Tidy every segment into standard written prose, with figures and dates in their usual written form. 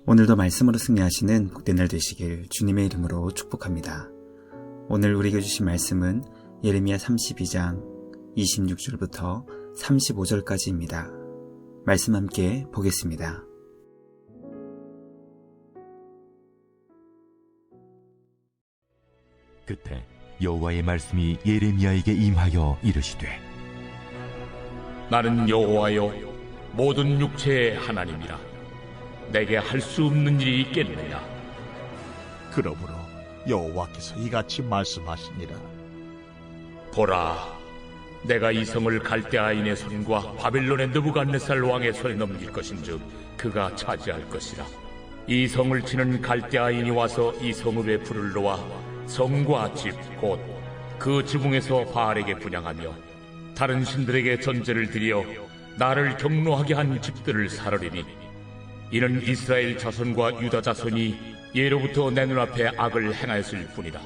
오늘도 말씀으로 승리하시는 복된 날 되시길 주님의 이름으로 축복합니다. 오늘 우리에게 주신 말씀은 예레미야 32장 26절부터 35절까지입니다. 말씀 함께 보겠습니다. 그때 여호와의 말씀이 예레미야에게 임하여 이르시되, 나는 여호와여 모든 육체의 하나님이라. 내게 할 수 없는 일이 있겠느냐. 그러므로 여호와께서 이같이 말씀하시니라. 보라, 내가 이 성을 갈대아인의 손과 바벨론의 느부갓네살 왕의 손에 넘길 것인즉 그가 차지할 것이라. 이 성을 치는 갈대아인이 와서 이 성읍에 불을 놓아 성과 집 곧 그 지붕에서 바알에게 분향하며 다른 신들에게 전제를 드려 나를 경노하게 한 집들을 사르리니, 이는 이스라엘 자손과 유다 자손이 예로부터 내 눈앞에 악을 행하였을 뿐이다.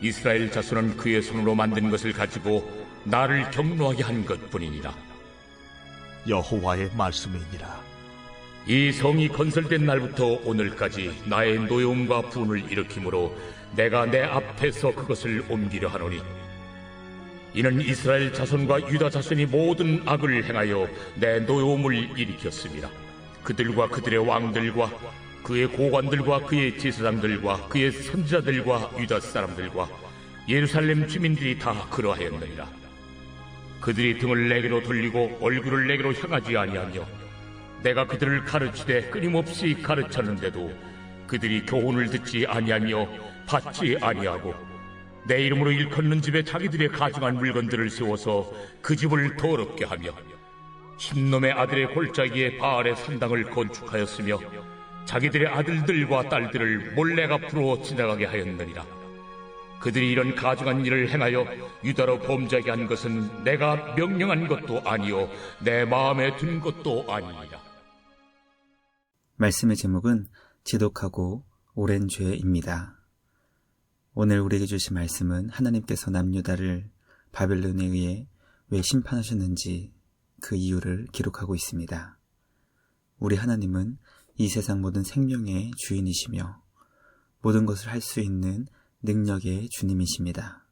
이스라엘 자손은 그의 손으로 만든 것을 가지고 나를 경노하게 한 것뿐이니라. 여호와의 말씀이니라. 이 성이 건설된 날부터 오늘까지 나의 노여움과 분을 일으키므로 내가 내 앞에서 그것을 옮기려 하노니, 이는 이스라엘 자손과 유다 자손이 모든 악을 행하여 내 노여움을 일으켰습니다. 그들과 그들의 왕들과 그의 고관들과 그의 제사장들과 그의 선지자들과 유다 사람들과 예루살렘 주민들이 다 그러하였느니라. 그들이 등을 내게로 돌리고 얼굴을 내게로 향하지 아니하며 내가 그들을 가르치되 끊임없이 가르쳤는데도 그들이 교훈을 듣지 아니하며 받지 아니하고 내 이름으로 일컫는 집에 자기들의 가증한 물건들을 세워서 그 집을 더럽게 하며 흰놈의 아들의 골짜기에 바알의 산당을 건축하였으며 자기들의 아들들과 딸들을 몰래 앞으로 지나가게 하였느니라. 그들이 이런 가증한 일을 행하여 유다로 범죄하게 한 것은 내가 명령한 것도 아니요 내 마음에 든 것도 아니니라. 말씀의 제목은 지독하고 오랜 죄입니다. 오늘 우리에게 주신 말씀은 하나님께서 남유다를 바벨론에 의해 왜 심판하셨는지 그 이유를 기록하고 있습니다. 우리 하나님은 이 세상 모든 생명의 주인이시며 모든 것을 할 수 있는 능력의 주님이십니다.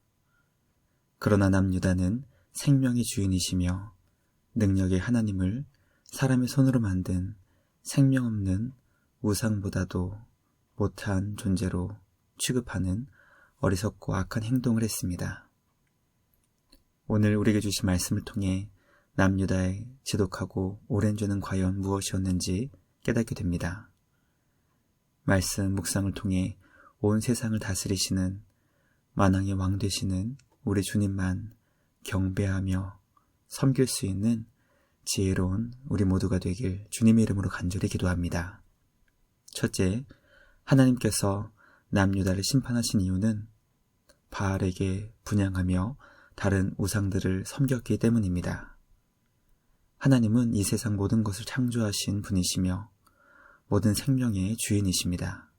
그러나 남유다는 생명의 주인이시며 능력의 하나님을 사람의 손으로 만든 생명 없는 우상보다도 못한 존재로 취급하는 어리석고 악한 행동을 했습니다. 오늘 우리에게 주신 말씀을 통해 남유다의 지독하고 오랜 죄는 과연 무엇이었는지 깨닫게 됩니다. 말씀 묵상을 통해 온 세상을 다스리시는 만왕의 왕 되시는 우리 주님만 경배하며 섬길 수 있는 지혜로운 우리 모두가 되길 주님의 이름으로 간절히 기도합니다. 첫째, 하나님께서 남유다를 심판하신 이유는 바알에게 분향하며 다른 우상들을 섬겼기 때문입니다. 하나님은 이 세상 모든 것을 창조하신 분이시며 모든 생명의 주인이십니다.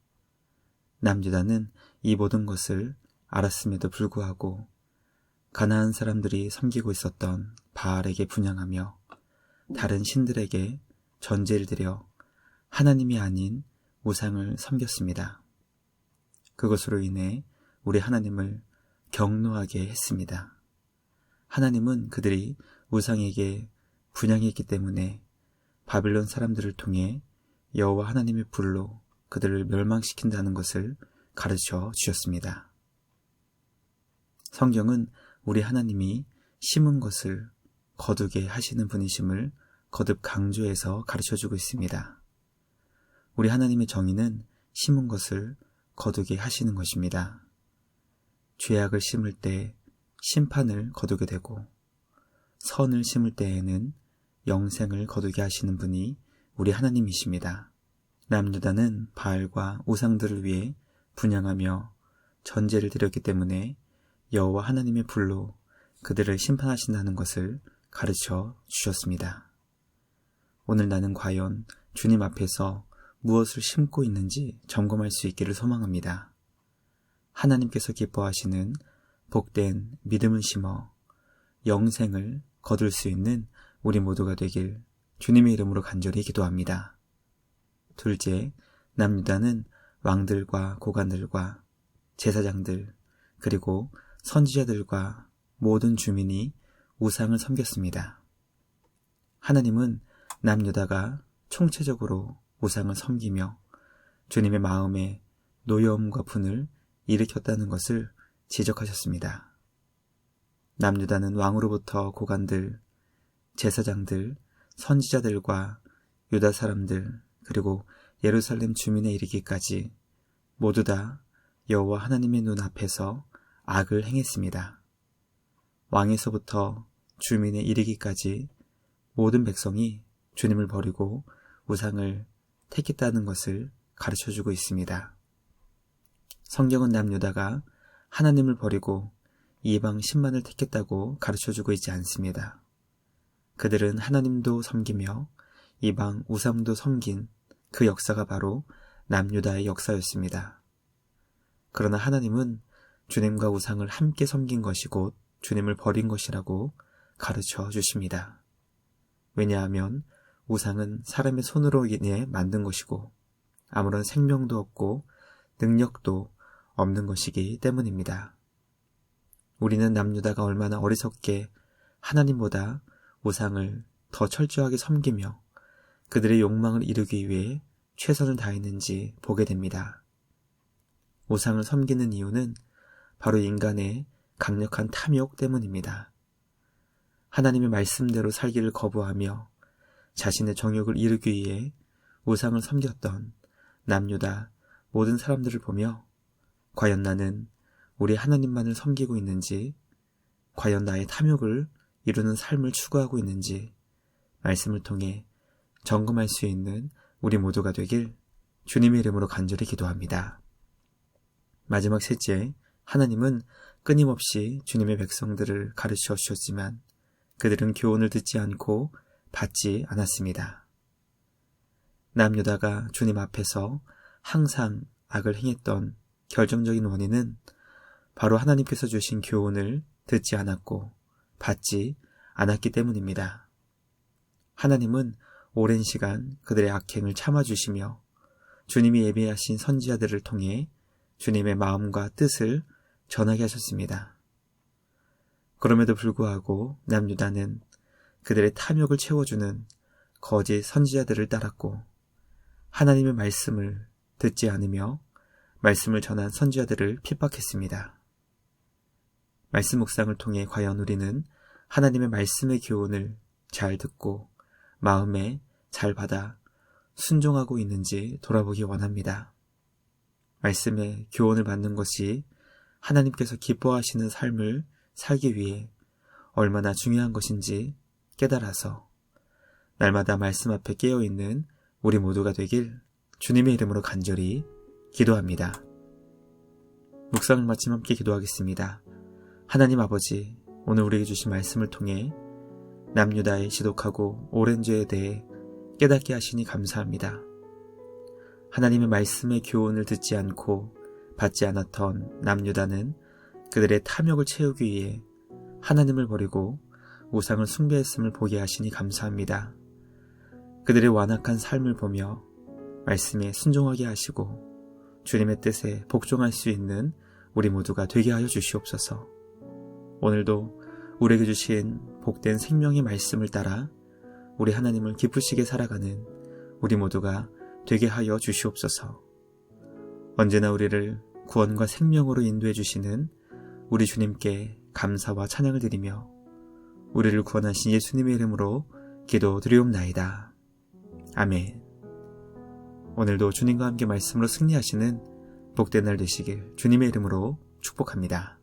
남유다는 이 모든 것을 알았음에도 불구하고 가나안 사람들이 섬기고 있었던 바알에게 분향하며 다른 신들에게 전제를 드려 하나님이 아닌 우상을 섬겼습니다. 그것으로 인해 우리 하나님을 경노하게 했습니다. 하나님은 그들이 우상에게 분향했기 때문에 바빌론 사람들을 통해 여호와 하나님의 불로 그들을 멸망시킨다는 것을 가르쳐 주셨습니다. 성경은 우리 하나님이 심은 것을 거두게 하시는 분이심을 거듭 강조해서 가르쳐주고 있습니다. 우리 하나님의 정의는 심은 것을 거두게 하시는 것입니다. 죄악을 심을 때 심판을 거두게 되고 선을 심을 때에는 영생을 거두게 하시는 분이 우리 하나님이십니다. 남유다는 바알과 우상들을 위해 분향하며 전제를 드렸기 때문에 여호와 하나님의 불로 그들을 심판하신다는 것을 가르쳐 주셨습니다. 오늘 나는 과연 주님 앞에서 무엇을 심고 있는지 점검할 수 있기를 소망합니다. 하나님께서 기뻐하시는 복된 믿음을 심어 영생을 거둘 수 있는 우리 모두가 되길 주님의 이름으로 간절히 기도합니다. 둘째, 남유다는 왕들과 고관들과 제사장들 그리고 선지자들과 모든 주민이 우상을 섬겼습니다. 하나님은 남유다가 총체적으로 우상을 섬기며 주님의 마음에 노여움과 분을 일으켰다는 것을 지적하셨습니다. 남유다는 왕으로부터 고관들, 제사장들, 선지자들과 유다 사람들 그리고 예루살렘 주민에 이르기까지 모두 다 여호와 하나님의 눈 앞에서 악을 행했습니다. 왕에서부터 주민에 이르기까지 모든 백성이 주님을 버리고 우상을 택했다는 것을 가르쳐주고 있습니다. 성경은 남유다가 하나님을 버리고 이방 신만을 택했다고 가르쳐주고 있지 않습니다. 그들은 하나님도 섬기며 이방 우상도 섬긴 그 역사가 바로 남유다의 역사였습니다. 그러나 하나님은 주님과 우상을 함께 섬긴 것이 곧 주님을 버린 것이라고 가르쳐 주십니다. 왜냐하면 우상은 사람의 손으로 인해 만든 것이고 아무런 생명도 없고 능력도 없는 것이기 때문입니다. 우리는 남유다가 얼마나 어리석게 하나님보다 우상을 더 철저하게 섬기며 그들의 욕망을 이루기 위해 최선을 다했는지 보게 됩니다. 우상을 섬기는 이유는 바로 인간의 강력한 탐욕 때문입니다. 하나님의 말씀대로 살기를 거부하며 자신의 정욕을 이루기 위해 우상을 섬겼던 남유다 모든 사람들을 보며 과연 나는 우리 하나님만을 섬기고 있는지, 과연 나의 탐욕을 이루는 삶을 추구하고 있는지 말씀을 통해 점검할 수 있는 우리 모두가 되길 주님의 이름으로 간절히 기도합니다. 마지막 셋째, 하나님은 끊임없이 주님의 백성들을 가르쳐 주셨지만 그들은 교훈을 듣지 않고 받지 않았습니다. 남유다가 주님 앞에서 항상 악을 행했던 결정적인 원인은 바로 하나님께서 주신 교훈을 듣지 않았고 받지 않았기 때문입니다. 하나님은 오랜 시간 그들의 악행을 참아주시며 주님이 예비하신 선지자들을 통해 주님의 마음과 뜻을 전하게 하셨습니다. 그럼에도 불구하고 남유다는 그들의 탐욕을 채워주는 거짓 선지자들을 따랐고 하나님의 말씀을 듣지 않으며 말씀을 전한 선지자들을 핍박했습니다. 말씀 묵상을 통해 과연 우리는 하나님의 말씀의 교훈을 잘 듣고 마음에 잘 받아 순종하고 있는지 돌아보기 원합니다. 말씀의 교훈을 받는 것이 하나님께서 기뻐하시는 삶을 살기 위해 얼마나 중요한 것인지 깨달아서 날마다 말씀 앞에 깨어있는 우리 모두가 되길 주님의 이름으로 간절히 기도합니다. 묵상을 마치며 함께 기도하겠습니다. 하나님 아버지, 오늘 우리에게 주신 말씀을 통해 남유다의 지독하고 오랜 죄에 대해 깨닫게 하시니 감사합니다. 하나님의 말씀의 교훈을 듣지 않고 받지 않았던 남유다는 그들의 탐욕을 채우기 위해 하나님을 버리고 우상을 숭배했음을 보게 하시니 감사합니다. 그들의 완악한 삶을 보며 말씀에 순종하게 하시고 주님의 뜻에 복종할 수 있는 우리 모두가 되게 하여 주시옵소서. 오늘도 우리에게 주신 복된 생명의 말씀을 따라 우리 하나님을 기쁘시게 살아가는 우리 모두가 되게 하여 주시옵소서. 언제나 우리를 구원과 생명으로 인도해 주시는 우리 주님께 감사와 찬양을 드리며 우리를 구원하신 예수님의 이름으로 기도드리옵나이다. 아멘. 오늘도 주님과 함께 말씀으로 승리하시는 복된 날 되시길 주님의 이름으로 축복합니다.